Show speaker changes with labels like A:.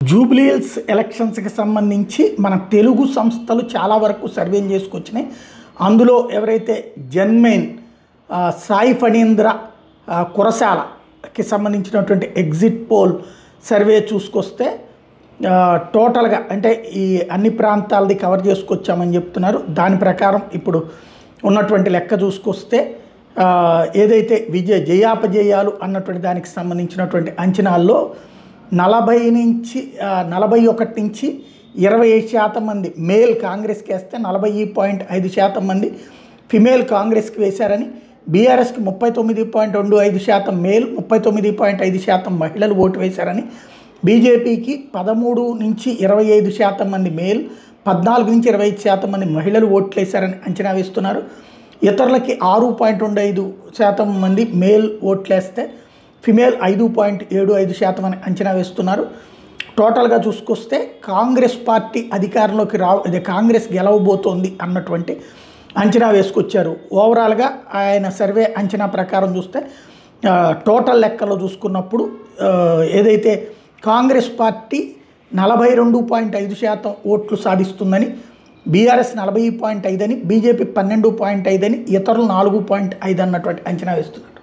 A: జూబ్లీహిల్స్ ఎలక్షన్స్కి సంబంధించి మన తెలుగు సంస్థలు చాలా వరకు సర్వేలు చేసుకొచ్చినాయి. అందులో ఎవరైతే జన్మైన్ సాయి ఫణీంద్ర కురసాలకి సంబంధించినటువంటి ఎగ్జిట్ పోల్ సర్వే చూసుకొస్తే టోటల్గా అంటే ఈ అన్ని ప్రాంతాలది కవర్ చేసుకొచ్చామని చెప్తున్నారు. దాని ప్రకారం ఇప్పుడు ఉన్నటువంటి లెక్క చూసుకొస్తే ఏదైతే జయాపజయాలు అన్నటువంటి దానికి సంబంధించినటువంటి అంచనాల్లో 40 నుంచి 41 నుంచి 25% మంది మేల్ కాంగ్రెస్కి వేస్తే 40.5% మంది ఫిమేల్ కాంగ్రెస్కి వేశారని, బీఆర్ఎస్కి 39.25% మేల్ 39.5% మహిళలు ఓటు వేశారని, బీజేపీకి 13 నుంచి 25% మంది మేల్ 14 నుంచి 25% మంది మహిళలు ఓట్లు వేశారని అంచనా వేస్తున్నారు. ఇతరులకి 6.25% మంది మేల్ ఓట్లేస్తే ఫిమేల్ 5.75% అని అంచనా వేస్తున్నారు. టోటల్గా చూసుకొస్తే కాంగ్రెస్ పార్టీ అధికారంలోకి కాంగ్రెస్ గెలవబోతోంది అన్నటువంటి అంచనా వేసుకొచ్చారు. ఓవరాల్గా ఆయన సర్వే అంచనా ప్రకారం చూస్తే టోటల్ లెక్కలో చూసుకున్నప్పుడు ఏదైతే కాంగ్రెస్ పార్టీ 42.5% ఓట్లు సాధిస్తుందని, బీఆర్ఎస్ 40.5 అని, బీజేపీ 12.5 అని, ఇతరులు 4.5 అన్నటువంటి అంచనా వేస్తున్నారు.